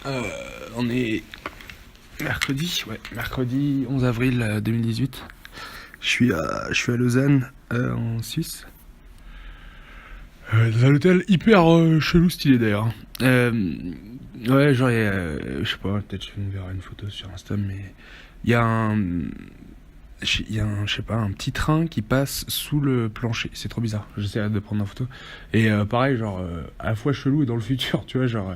Euh, on est mercredi 11 avril 2018. Je suis à Lausanne, en Suisse. Dans un hôtel hyper chelou stylé d'ailleurs. Ouais, genre, je sais pas, peut-être je vais me verrai une photo sur Insta, mais il y a un, je sais pas, un petit train qui passe sous le plancher. C'est trop bizarre. J'essaie de prendre une photo. Et pareil, genre, à la fois chelou et dans le futur, tu vois, genre,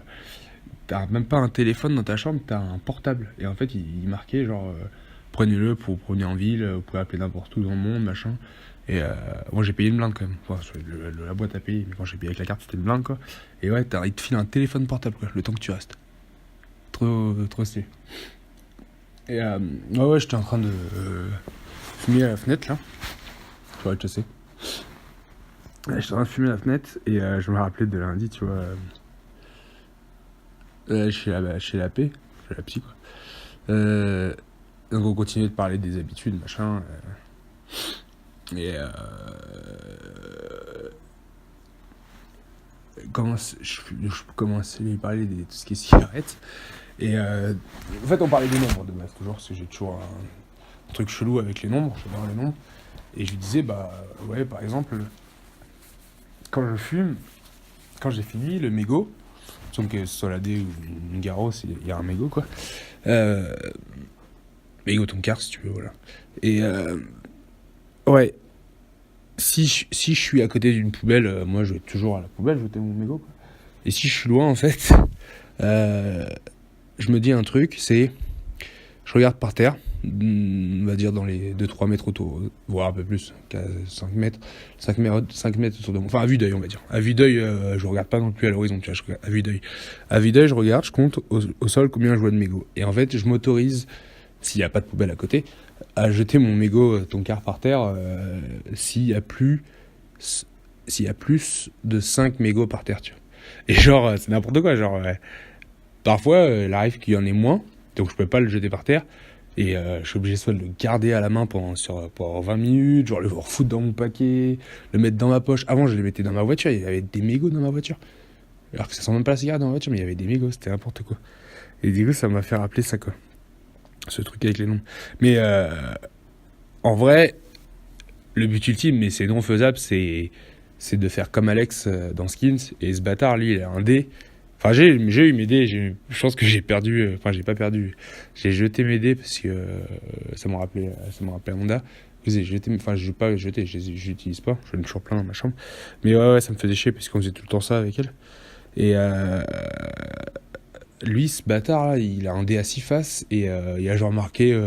t'as même pas un téléphone dans ta chambre, t'as un portable. Et en fait, il marquait genre, prenez-le pour venir en ville, vous pouvez appeler n'importe où dans le monde, machin. Et moi j'ai payé une blinde quand même. Enfin, la boîte a payé, mais quand j'ai payé avec la carte, c'était une blinde quoi. Et ouais, il te file un téléphone portable quoi, le temps que tu restes. Trop stylé. Et ouais, j'étais en train de fumer à la fenêtre là. Ouais, tu sais. Ouais, j'étais en train de fumer à la fenêtre et je me rappelais de lundi, tu vois, chez la paix, chez la psy quoi. Donc on continuait de parler des habitudes, machin. Et je commençais à lui parler de tout ce qui est cigarettes. Et en fait, on parlait des nombres de base, toujours, parce que j'ai toujours un truc chelou avec les nombres, j'adore les nombres. Et je lui disais, bah ouais, par exemple, quand je fume, quand j'ai fini le mégot, donc que ce soit la D ou une Garo, il y a un mégot quoi. Euh, mégot ton car si tu veux, voilà. Et ouais, si je suis à côté d'une poubelle, moi je vais toujours à la poubelle jeter mon mégot quoi. Et si je suis loin en fait, euh, je me dis un truc, c'est je regarde par terre, on va dire dans les 2-3 mètres autour, voire un peu plus, 5 mètres, 5 mètres autour de moi. Enfin, à vue d'œil, on va dire. À vue d'œil, je regarde pas non plus à l'horizon, tu vois, je regarde à vue d'œil. À vue d'œil, je regarde, je compte au sol combien je vois de mégots. Et en fait, je m'autorise, s'il n'y a pas de poubelle à côté, à jeter mon mégot, ton quart par terre, s'il y a plus, s'il y a plus de 5 mégots par terre, tu vois. Et genre, c'est n'importe quoi, genre, parfois, il arrive qu'il y en ait moins, donc je peux pas le jeter par terre. Et je suis obligé soit de le garder à la main pendant 20 minutes, genre le refoutre dans mon paquet, le mettre dans ma poche. Avant, je les mettais dans ma voiture, il y avait des mégots dans ma voiture. Alors que ça sent même pas la cigarette dans ma voiture, mais il y avait des mégots, c'était n'importe quoi. Et du coup, ça m'a fait rappeler ça, quoi. Ce truc avec les noms. Mais en vrai, le but ultime, mais c'est non faisable, c'est de faire comme Alex dans Skins. Et ce bâtard, lui, il a un dé. Enfin, j'ai eu mes dés. Je pense que j'ai perdu. Enfin, j'ai pas perdu. J'ai jeté mes dés parce que ça m'a rappelé Honda. J'ai jeté, enfin, je joue pas jeter, j'utilise pas. J'en ai toujours plein dans ma chambre. Mais ouais, ça me faisait chier parce qu'on faisait tout le temps ça avec elle. Et lui, ce bâtard là, il a un dé à 6 faces et il a genre marqué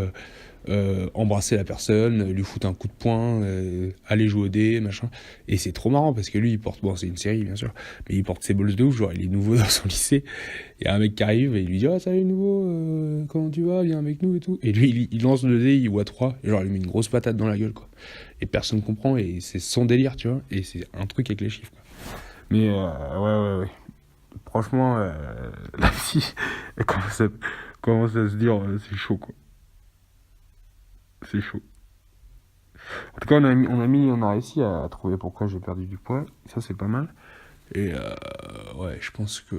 embrasser la personne, lui foutre un coup de poing, aller jouer au dé, machin. Et c'est trop marrant parce que lui, il porte, bon, c'est une série bien sûr, mais il porte ses balls de ouf, genre il est nouveau dans son lycée. Il y a un mec qui arrive et il lui dit ah salut nouveau, comment tu vas, viens avec nous et tout. Et lui, il lance le dé, il voit 3 et genre il lui met une grosse patate dans la gueule quoi. Et personne comprend et c'est son délire, tu vois. Et c'est un truc avec les chiffres quoi. Mais ouais. Franchement, la fille, elle commence à se dire, c'est chaud quoi. C'est chaud. En tout cas, on a réussi à trouver pourquoi j'ai perdu du poids. Ça, c'est pas mal. Et ouais, je pense que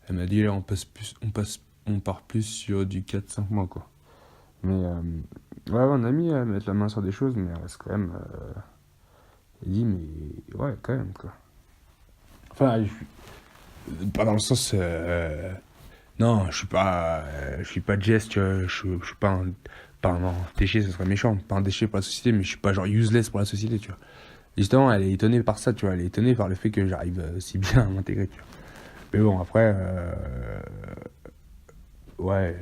elle m'a dit là, on part plus sur du 4-5 mois quoi. Mais ouais, on a mis à mettre la main sur des choses, mais elle reste quand même. Elle dit mais ouais, quand même quoi. Enfin, pas dans le sens. Non, je suis pas Jess, tu vois. Je suis pas un déchet, ça serait méchant. Pas un déchet pour la société, mais je suis pas genre useless pour la société, tu vois. Justement, elle est étonnée par ça, tu vois. Elle est étonnée par le fait que j'arrive si bien à m'intégrer, tu vois. Mais bon, après, ouais,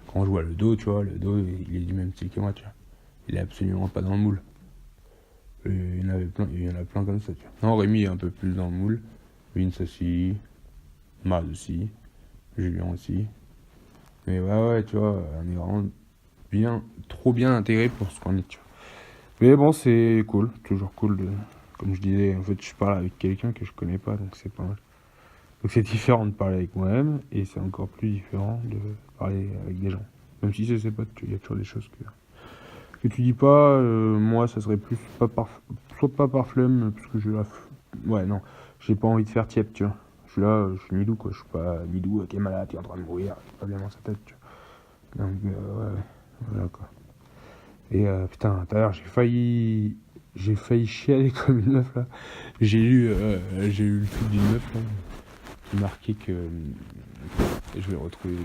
quand je vois le dos, tu vois, le dos, il est du même style que moi, tu vois. Il est absolument pas dans le moule. Et il y en a plein comme ça, tu vois. Non, Rémi est un peu plus dans le moule. Vince aussi, Maz aussi, Julien aussi. Mais ouais, tu vois, on est vraiment bien, trop bien intégré pour ce qu'on est, tu vois. Mais bon, c'est cool, toujours cool de. Comme je disais, en fait, je parle avec quelqu'un que je connais pas, donc c'est pas mal. Donc c'est différent de parler avec moi-même, et c'est encore plus différent de parler avec des gens. Même si c'est pas, il y a toujours des choses que tu dis pas. Moi, ça serait plus soit pas par flemme, parce que ouais, non, j'ai pas envie de faire tiep, tu vois. suis là, je suis Nidou, quoi. Je suis pas Nidou qui est malade, qui est en train de mourir, qui est pas bien dans sa tête, tu vois. Donc, ouais, voilà, quoi. Et putain, tout à l'heure, j'ai failli chialer comme une meuf, là. J'ai eu le truc d'une meuf, là, qui marquait que... je vais le retrouver,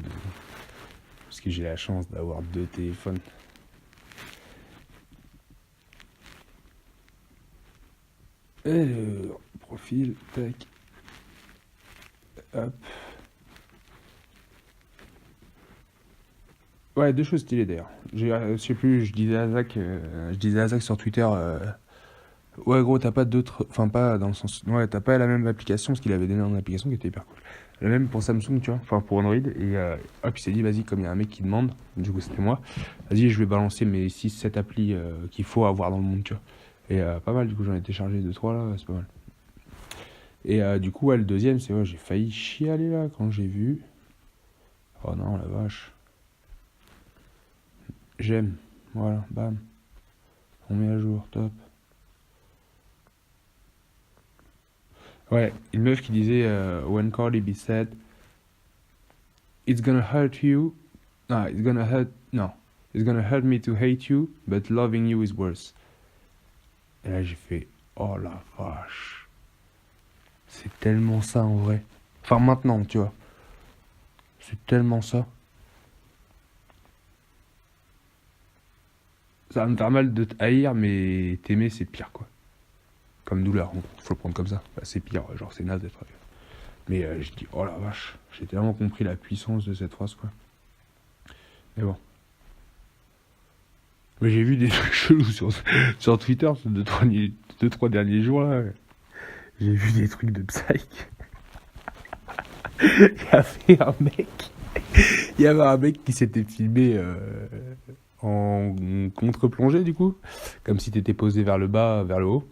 parce que j'ai la chance d'avoir 2 téléphones. Alors, profil, tac, hop. Ouais, 2 choses stylées d'ailleurs. Je sais plus, je disais à Zach sur Twitter, ouais gros, t'as pas d'autres, enfin pas dans le sens, ouais, t'as pas la même application, parce qu'il avait donné une application qui était hyper cool. La même pour Samsung, tu vois, enfin pour Android, et hop, il s'est dit, vas-y, comme il y a un mec qui demande, du coup c'était moi, vas-y, je vais balancer mes 6-7 applis qu'il faut avoir dans le monde, tu vois. Et pas mal, du coup j'en ai téléchargé 2-3 là, c'est pas mal. Et du coup, ouais, le deuxième, c'est ouais, j'ai failli chialer là quand j'ai vu. Oh non, la vache. J'aime, voilà, bam. On met à jour, top. Ouais, une meuf qui disait When Cardi B said It's gonna hurt you. No, it's gonna hurt. No. It's gonna hurt me to hate you, but loving you is worse. Et là, j'ai fait oh la vache. C'est tellement ça en vrai. Enfin, maintenant, tu vois. C'est tellement ça. Ça va me faire mal de te haïr, mais t'aimer, c'est pire, quoi. Comme douleur, faut le prendre comme ça. Bah, c'est pire, genre, c'est naze d'être haïr. Mais je dis oh la vache. J'ai tellement compris la puissance de cette phrase, quoi. Mais bon. Mais j'ai vu des trucs chelous sur Twitter ces 2-3 derniers jours là. J'ai vu des trucs de psych. Il y avait un mec qui s'était filmé en contre-plongée du coup. Comme si t'étais posé vers le bas, vers le haut.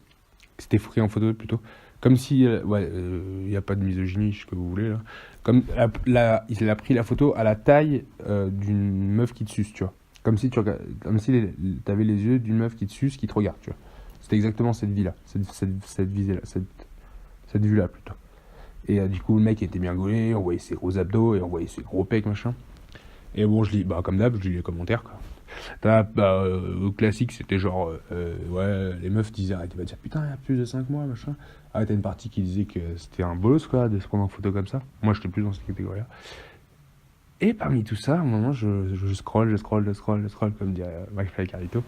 C'était pris en photo plutôt. Comme si, ouais, il n'y a pas de misogynie, ce que vous voulez là. Comme il a pris la photo à la taille d'une meuf qui te suce, tu vois. Comme si t'avais les yeux d'une meuf qui te suce, qui te regarde, tu vois. C'était exactement cette vie-là, cette visée-là, cette vue-là plutôt. Et du coup, le mec était bien gaulé, on voyait ses gros abdos et on voyait ses gros pecs, machin. Et bon, je lis, bah comme d'hab, je lis les commentaires, quoi. Au classique, c'était genre, ouais, les meufs disaient, arrêtez pas de dire, putain, il y a plus de 5 mois, machin. Ah, t'as une partie qui disait que c'était un bolos, quoi, de se prendre en photo comme ça. Moi, j'étais plus dans cette catégorie-là. Et parmi tout ça, à un moment, je scroll, comme dirait McFly et Carlito.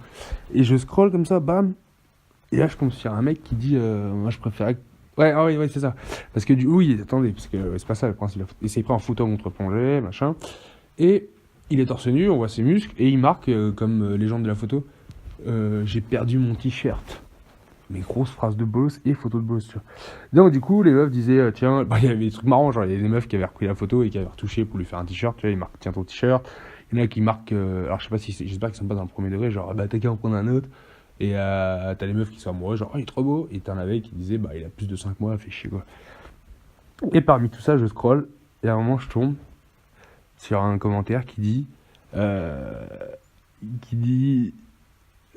Et je scroll comme ça, bam. Et là, je tombe sur un mec qui dit, moi, je préférais... Ouais, ah oui, c'est ça. Parce que oui, attendez, parce que c'est pas ça le principe. Il s'est pris en photo contre-plongée, machin. Et il est torse nu, on voit ses muscles, et il marque, comme les gens de la photo, j'ai perdu mon t-shirt. Mais grosse phrase de boss et photo de boss, tu vois. Donc du coup, les meufs disaient, tiens, bah, il y avait des trucs marrants, genre il y avait des meufs qui avaient repris la photo et qui avaient retouché pour lui faire un t-shirt, tu vois, ils marquent, tiens ton t-shirt. Il y en a qui marquent, alors je sais pas si j'espère qu'ils sont pas dans le premier degré, genre, bah t'as qu'à en prendre un autre. Et t'as les meufs qui sont amoureux, genre, oh il est trop beau. Et t'en avais qui disaient, bah il a plus de 5 mois, fait chier quoi. Et parmi tout ça, je scroll, et à un moment, je tombe sur un commentaire qui dit,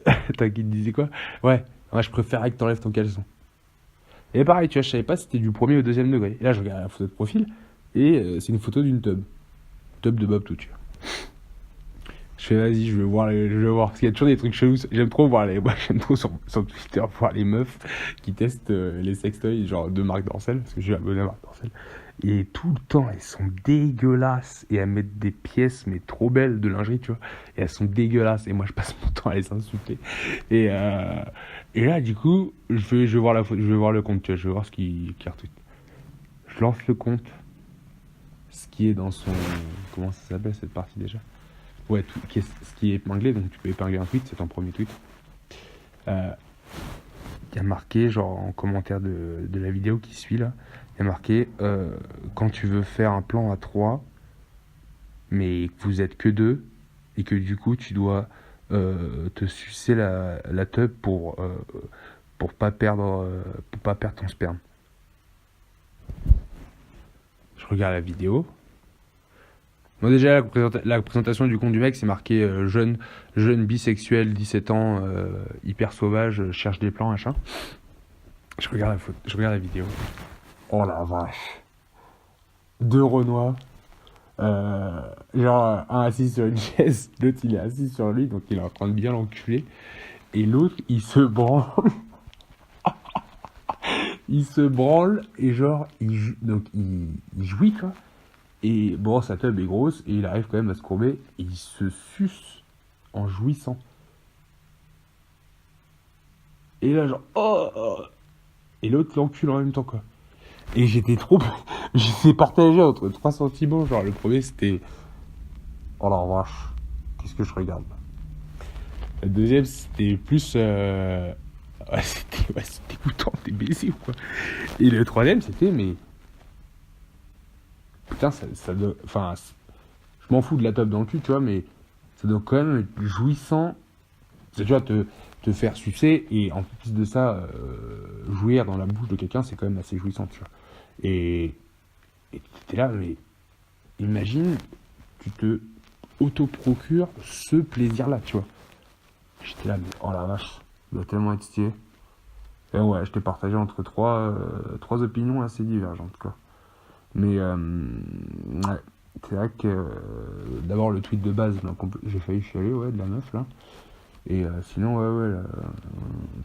Attends, qui disait quoi? Ouais, je préférerais que t'enlèves ton caleçon. Et pareil, tu vois, je savais pas si c'était du premier ou deuxième degré. Et là, je regarde la photo de profil, et c'est une photo d'une tub. Tub de Bob tout, tu vois. Je fais, vas-y, je vais voir. Parce qu'il y a toujours des trucs chelous. J'aime trop sur Twitter voir les meufs qui testent les sextoys, genre de Marc Dorcel, parce que je suis abonné à Marc Dorcel. Et tout le temps, elles sont dégueulasses. Et elles mettent des pièces, mais trop belles, de lingerie, tu vois. Et elles sont dégueulasses. Et moi, je passe mon temps à les insulter. Et là, du coup, je vais voir le compte, tu vois. Je vais voir ce qui retweet. Je lance le compte. Ce qui est dans son... Comment ça s'appelle, cette partie, déjà? Ouais, ce qui est épinglé. Donc, tu peux épingler un tweet. C'est ton premier tweet. Il y a marqué, genre, en commentaire de la vidéo qui suit, là. Il y a marqué quand tu veux faire un plan à 3 mais que vous êtes que 2 et que du coup tu dois te sucer la teub pour pas perdre ton sperme. Je regarde la vidéo. Bon, déjà la présentation du compte du mec, c'est marqué jeune bisexuel, 17 ans, hyper sauvage, cherche des plans, machin. Je regarde la vidéo. Oh la vache. deux Renois. Genre, un assis sur une chaise, l'autre il est assis sur lui, donc il est en train de bien l'enculer. Et l'autre, il se branle. Il se branle et genre, il jouit, quoi. Et bon, sa teub est grosse et il arrive quand même à se courber et il se suce en jouissant. Et là, genre, oh, oh. Et l'autre l'encule en même temps, quoi. Et j'étais trop. J'étais partagé entre trois sentiments. Genre, le premier c'était. Oh la vache, qu'est-ce que je regarde. Le deuxième c'était plus. C'était dégoûtant, des baisers ou quoi. Et le troisième c'était, mais. Putain, ça doit. Enfin, je m'en fous de la top dans le cul, tu vois, mais ça doit quand même être jouissant. C'est, tu vois, te faire sucer et en plus de ça, jouir dans la bouche de quelqu'un, c'est quand même assez jouissant, tu vois. Et t'es là, mais imagine, tu te autoprocures ce plaisir-là, tu vois. J'étais là, mais oh la vache, ça doit tellement être stylé. Et ouais, je t'ai partagé entre trois opinions assez divergentes, quoi. Mais ouais, c'est vrai que d'abord le tweet de base, j'ai failli chialer, ouais, de la meuf là. Et sinon, ouais, le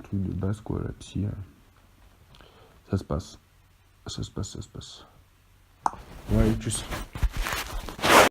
truc de base, quoi, la psy, ça se passe. Ça se passe. Ouais, tchuss.